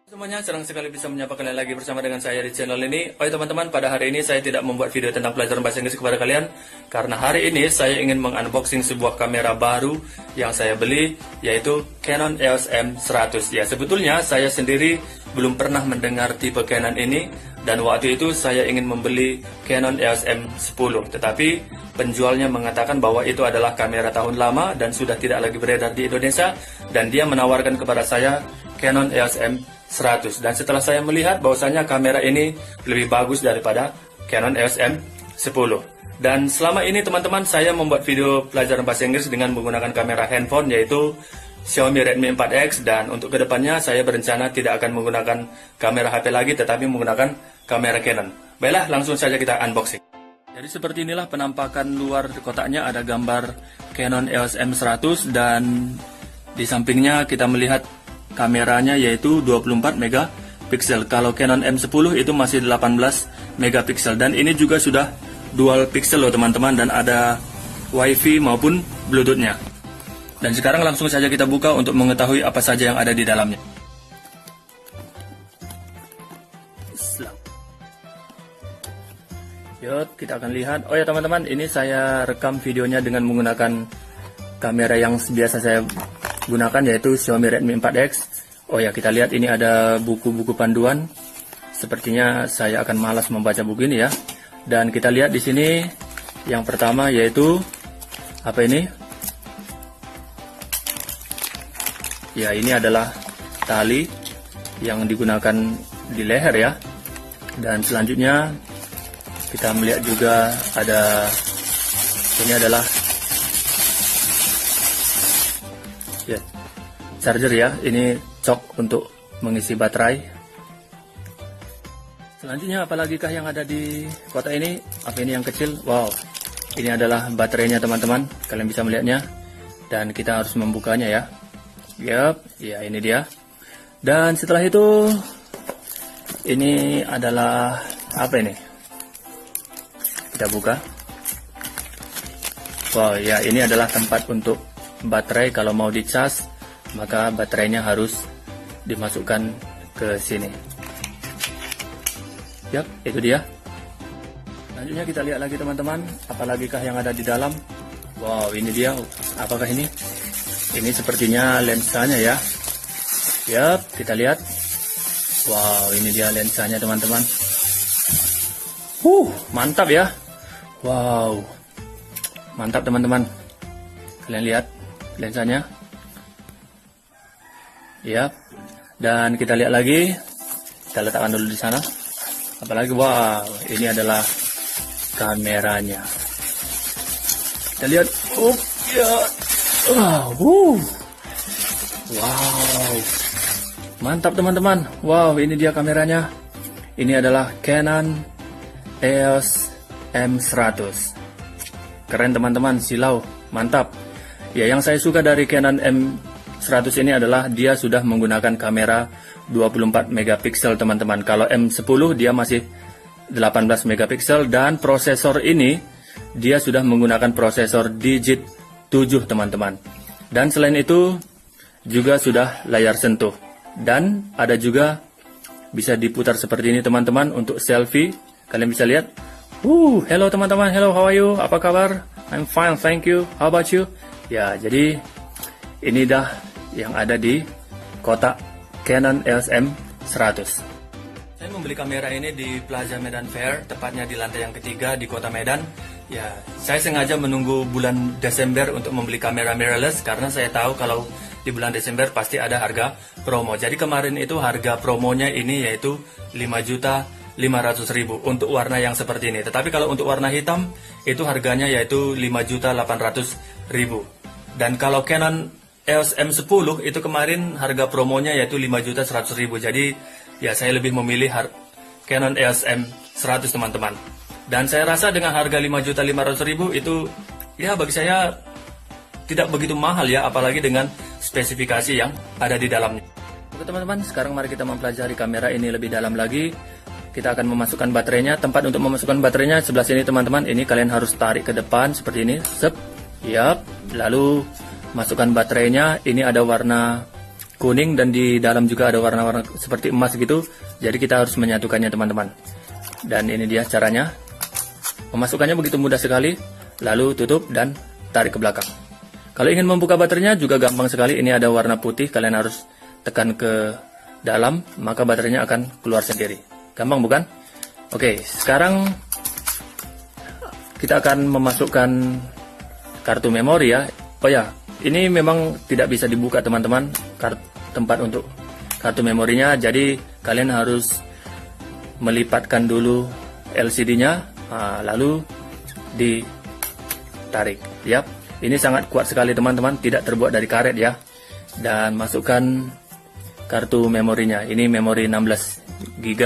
Semuanya, senang sekali bisa menyapa kalian lagi bersama dengan saya di channel ini. Oh teman-teman, pada hari ini saya tidak membuat video tentang pelajaran bahasa Inggris kepada kalian, karena hari ini saya ingin mengunboxing sebuah kamera baru yang saya beli, yaitu Canon EOS M100. Ya, sebetulnya saya sendiri belum pernah mendengar tipe Canon ini, dan waktu itu saya ingin membeli Canon EOS M10, tetapi penjualnya mengatakan bahwa itu adalah kamera tahun lama dan sudah tidak lagi beredar di Indonesia, dan dia menawarkan kepada saya Canon EOS M100. Dan setelah saya melihat bahwasanya kamera ini lebih bagus daripada Canon EOS M10. Dan selama ini teman-teman, saya membuat video pelajaran bahasa Inggris dengan menggunakan kamera handphone, yaitu Xiaomi Redmi 4X, dan untuk kedepannya saya berencana tidak akan menggunakan kamera HP lagi, tetapi menggunakan kamera Canon. Baiklah, langsung saja kita unboxing. Jadi seperti inilah penampakan luar kotaknya, ada gambar Canon EOS M100, dan di sampingnya kita melihat kameranya yaitu 24 megapiksel. Kalau Canon M10 itu masih 18 megapiksel, dan ini juga sudah dual pixel loh teman-teman, dan ada WiFi maupun Bluetooth-nya. Dan sekarang langsung saja kita buka untuk mengetahui apa saja yang ada di dalamnya. Yuk, kita akan lihat. Oh ya teman-teman, ini saya rekam videonya dengan menggunakan kamera yang biasa saya gunakan, yaitu Xiaomi Redmi 4X. Oh ya, kita lihat ini ada buku-buku panduan. Sepertinya saya akan malas membaca buku ini ya. Dan kita lihat di sini yang pertama yaitu apa ini? Ya, ini adalah tali yang digunakan di leher ya. Dan selanjutnya kita melihat juga ada, ini adalah ya, charger ya, ini cok untuk mengisi baterai. Selanjutnya apalagikah yang ada di kotak ini? Apa ini yang kecil? Wow, ini adalah baterainya teman-teman, kalian bisa melihatnya. Dan kita harus membukanya ya. Yap, ya ini dia. Dan setelah itu, ini adalah apa ini? Kita buka. Wow, ya ini adalah tempat untuk baterai. Kalau mau dicas, maka baterainya harus dimasukkan ke sini. Yap, itu dia. Selanjutnya kita lihat lagi teman-teman, apalagikah yang ada di dalam. Wow, ini dia. Apakah ini? Ini sepertinya lensanya ya. Yap, kita lihat. Wow, ini dia lensanya teman-teman. Mantap ya. Wow, mantap teman-teman. Kalian lihat lensanya. Ya, dan kita lihat lagi. Kita letakkan dulu di sana. Apalagi, wow, ini adalah kameranya. Kita lihat. Ya. Wow, mantap teman-teman. Wow, ini dia kameranya. Ini adalah Canon EOS M100. Keren teman-teman, silau, mantap. Ya, yang saya suka dari Canon M100 ini adalah dia sudah menggunakan kamera 24 megapiksel teman-teman. Kalau M10 dia masih 18 megapiksel, dan prosesor ini dia sudah menggunakan prosesor Digit 7 teman-teman. Dan selain itu juga sudah layar sentuh, dan ada juga bisa diputar seperti ini teman-teman untuk selfie. Kalian bisa lihat. Hello teman-teman, hello, how are you? Apa kabar? I'm fine, thank you. How about you? Ya, jadi ini dah yang ada di kotak Canon EOS M100. Saya membeli kamera ini di Plaza Medan Fair, tepatnya di lantai yang ketiga di kota Medan. Ya, saya sengaja menunggu bulan Desember untuk membeli kamera mirrorless, karena saya tahu kalau di bulan Desember pasti ada harga promo. Jadi kemarin itu harga promonya ini yaitu 5.500.000 untuk warna yang seperti ini. Tetapi kalau untuk warna hitam itu harganya yaitu 5.800.000. Dan kalau Canon EOS M10 itu kemarin harga promonya yaitu 5.100.000. Jadi ya saya lebih memilih Canon EOS M100 teman-teman. Dan saya rasa dengan harga 5.500.000 itu ya bagi saya tidak begitu mahal ya, apalagi dengan spesifikasi yang ada di dalamnya. Oke teman-teman, sekarang mari kita mempelajari kamera ini lebih dalam lagi. Kita akan memasukkan baterainya. Tempat untuk memasukkan baterainya sebelah sini teman-teman. Ini kalian harus tarik ke depan seperti ini. Yap. Lalu masukkan baterainya. Ini ada warna kuning dan di dalam juga ada warna-warna seperti emas gitu. Jadi kita harus menyatukannya teman-teman. Dan ini dia caranya. Memasukkannya begitu mudah sekali. Lalu tutup dan tarik ke belakang. Kalau ingin membuka baterainya juga gampang sekali. Ini ada warna putih, kalian harus tekan ke dalam, maka baterainya akan keluar sendiri. Gampang bukan? Oke, sekarang kita akan memasukkan kartu memori ya. Oh ya, ini memang tidak bisa dibuka teman-teman, tempat untuk kartu memorinya. Jadi kalian harus melipatkan dulu LCD-nya, lalu ditarik. Ya, ini sangat kuat sekali teman-teman, tidak terbuat dari karet ya. Dan masukkan kartu memorinya. Ini memori 16 GB.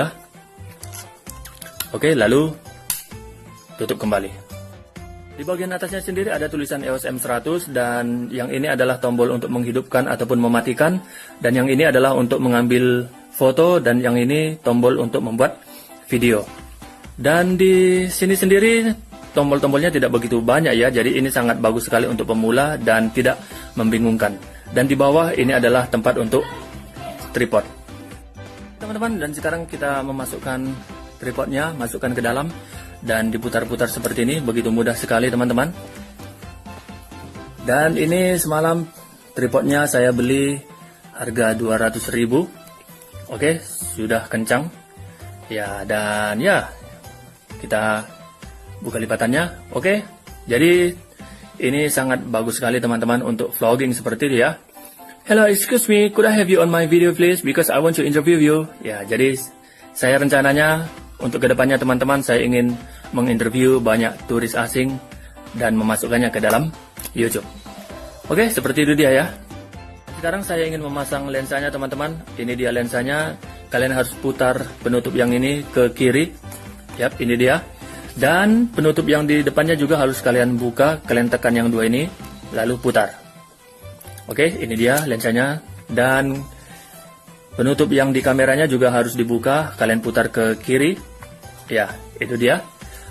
Oke, lalu tutup kembali. Di bagian atasnya sendiri ada tulisan EOS M100 dan yang ini adalah tombol untuk menghidupkan ataupun mematikan, dan yang ini adalah untuk mengambil foto, dan yang ini tombol untuk membuat video. Dan di sini sendiri tombol-tombolnya tidak begitu banyak ya, jadi ini sangat bagus sekali untuk pemula dan tidak membingungkan. Dan di bawah ini adalah tempat untuk tripod. Teman-teman, dan sekarang kita memasukkan tripodnya, masukkan ke dalam dan diputar-putar seperti ini, begitu mudah sekali teman-teman. Dan ini semalam tripodnya saya beli harga 200.000. Oke, sudah kencang ya. Dan ya, kita buka lipatannya. Oke, jadi ini sangat bagus sekali teman-teman untuk vlogging seperti ini ya. Hello, excuse me, could I have you on my video please, because I want to interview you. Ya, jadi saya rencananya untuk kedepannya teman-teman, saya ingin menginterview banyak turis asing dan memasukkannya ke dalam YouTube. Oke, seperti itu dia ya. Sekarang saya ingin memasang lensanya teman-teman. Ini dia lensanya. Kalian harus putar penutup yang ini ke kiri. Yap, ini dia. Dan penutup yang di depannya juga harus kalian buka. Kalian tekan yang dua ini, lalu putar. Oke, ini dia lensanya. Dan penutup yang di kameranya juga harus dibuka. Kalian putar ke kiri. Ya, itu dia.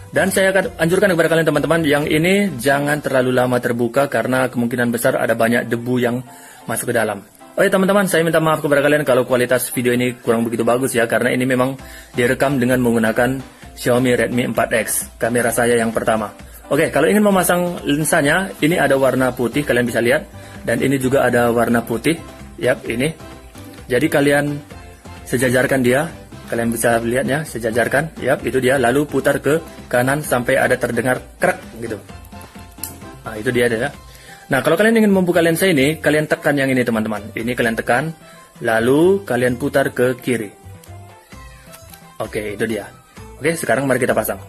Dan saya akan anjurkan kepada kalian teman-teman, yang ini jangan terlalu lama terbuka karena kemungkinan besar ada banyak debu yang masuk ke dalam. Oh ya teman-teman, saya minta maaf kepada kalian kalau kualitas video ini kurang begitu bagus ya, karena ini memang direkam dengan menggunakan Xiaomi Redmi 4X, kamera saya yang pertama. Oke, kalau ingin memasang lensanya, ini ada warna putih, kalian bisa lihat. Dan ini juga ada warna putih, yap, ini. Jadi kalian sejajarkan dia. Kalian bisa lihatnya, sejajarkan, yap, itu dia. Lalu putar ke kanan sampai ada terdengar krek gitu. Nah, itu dia ya. Nah, kalau kalian ingin membuka lensa ini, kalian tekan yang ini teman-teman. Ini kalian tekan, lalu kalian putar ke kiri. Oke, itu dia. Oke, sekarang mari kita pasang.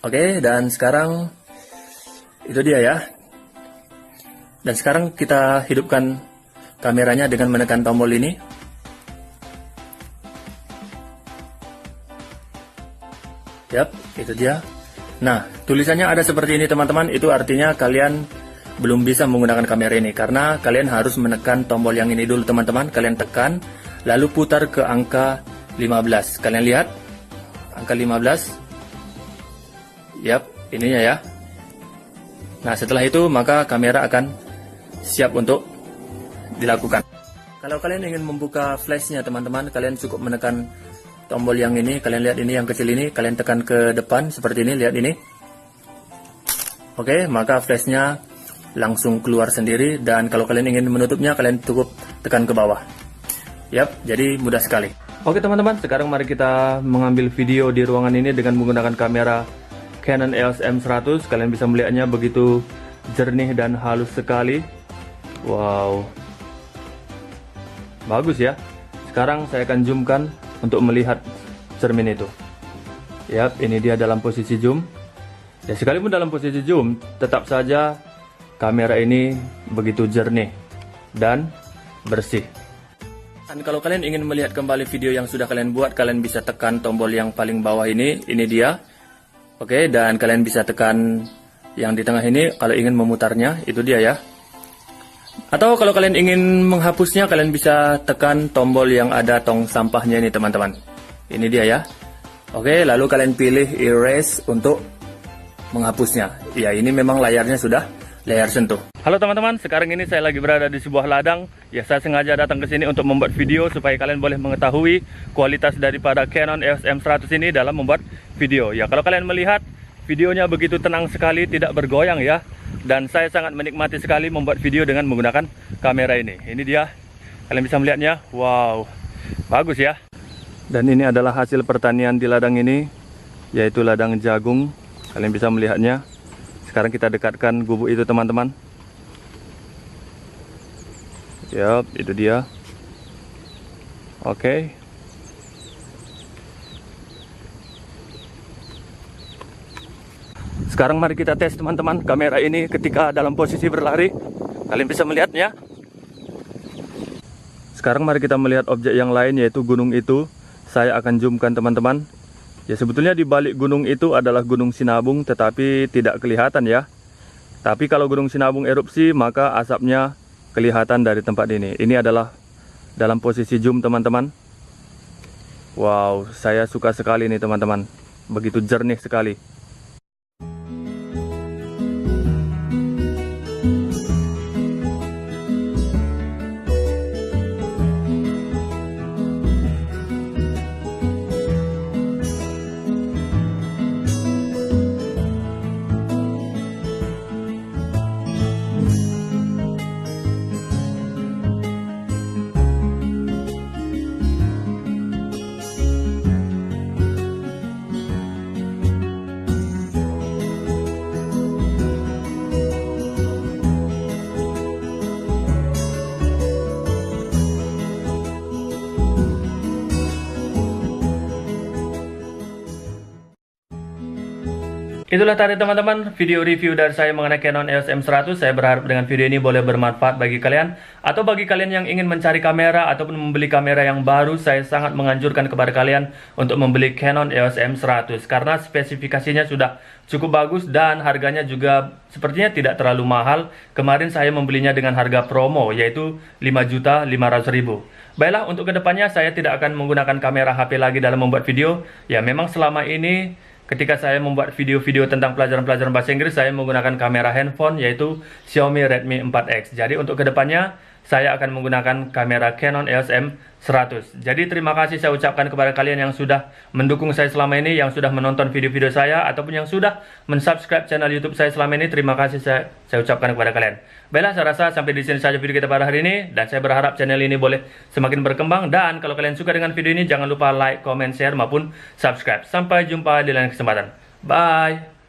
Oke, dan sekarang itu dia ya. Dan sekarang kita hidupkan kameranya dengan menekan tombol ini. Yap, itu dia. Nah, tulisannya ada seperti ini teman-teman. Itu artinya kalian belum bisa menggunakan kamera ini, karena kalian harus menekan tombol yang ini dulu teman-teman. Kalian tekan, lalu putar ke angka 15. Kalian lihat, angka 15. Yap, ininya ya. Nah, setelah itu maka kamera akan siap untuk dilakukan. Kalau kalian ingin membuka flashnya teman-teman, kalian cukup menekan tombol yang ini. Kalian lihat ini yang kecil ini, kalian tekan ke depan seperti ini, lihat ini. Oke, maka flashnya langsung keluar sendiri. Dan kalau kalian ingin menutupnya, kalian cukup tekan ke bawah. Yap, jadi mudah sekali. Oke teman-teman, sekarang mari kita mengambil video di ruangan ini dengan menggunakan kamera Canon EOS M100. Kalian bisa melihatnya begitu jernih dan halus sekali. Wow, bagus ya. Sekarang saya akan zoomkan untuk melihat cermin itu. Yap, ini dia dalam posisi zoom. Ya, sekalipun dalam posisi zoom, tetap saja kamera ini begitu jernih dan bersih. Dan kalau kalian ingin melihat kembali video yang sudah kalian buat, kalian bisa tekan tombol yang paling bawah ini dia. Oke, dan kalian bisa tekan yang di tengah ini kalau ingin memutarnya, itu dia ya. Atau kalau kalian ingin menghapusnya, kalian bisa tekan tombol yang ada tong sampahnya ini teman-teman. Ini dia ya. Oke, lalu kalian pilih erase untuk menghapusnya. Ya, ini memang layarnya sudah layar sentuh. Halo teman-teman, sekarang ini saya lagi berada di sebuah ladang. Ya, saya sengaja datang ke sini untuk membuat video supaya kalian boleh mengetahui kualitas daripada Canon EOS M100 ini dalam membuat video. Ya, kalau kalian melihat videonya begitu tenang sekali, tidak bergoyang ya. Dan saya sangat menikmati sekali membuat video dengan menggunakan kamera ini. Ini dia, kalian bisa melihatnya. Wow, bagus ya. Dan ini adalah hasil pertanian di ladang ini, yaitu ladang jagung. Kalian bisa melihatnya. Sekarang kita dekatkan gubuk itu teman-teman. Yap, itu dia. Oke. Sekarang mari kita tes teman-teman kamera ini ketika dalam posisi berlari. Kalian bisa melihatnya. Sekarang mari kita melihat objek yang lain, yaitu gunung itu. Saya akan zoomkan teman-teman. Ya, sebetulnya di balik gunung itu adalah Gunung Sinabung, tetapi tidak kelihatan ya. Tapi kalau Gunung Sinabung erupsi, maka asapnya kelihatan dari tempat ini. Ini adalah dalam posisi zoom teman-teman. Wow, saya suka sekali nih teman-teman. Begitu jernih sekali. Itulah tadi teman-teman video review dari saya mengenai Canon EOS M100. Saya berharap dengan video ini boleh bermanfaat bagi kalian. Atau bagi kalian yang ingin mencari kamera ataupun membeli kamera yang baru, saya sangat menganjurkan kepada kalian untuk membeli Canon EOS M100. Karena spesifikasinya sudah cukup bagus dan harganya juga sepertinya tidak terlalu mahal. Kemarin saya membelinya dengan harga promo, yaitu 5.500.000. Baiklah, untuk kedepannya saya tidak akan menggunakan kamera HP lagi dalam membuat video. Ya, memang selama ini ketika saya membuat video-video tentang pelajaran-pelajaran bahasa Inggris, saya menggunakan kamera handphone yaitu Xiaomi Redmi 4X. Jadi untuk kedepannya, saya akan menggunakan kamera Canon EOS M100. Jadi terima kasih saya ucapkan kepada kalian yang sudah mendukung saya selama ini, yang sudah menonton video-video saya, ataupun yang sudah mensubscribe channel YouTube saya selama ini. Terima kasih saya ucapkan kepada kalian. Baiklah, saya rasa sampai di sini saja video kita pada hari ini. Dan saya berharap channel ini boleh semakin berkembang. Dan kalau kalian suka dengan video ini, jangan lupa like, comment, share, maupun subscribe. Sampai jumpa di lain kesempatan. Bye!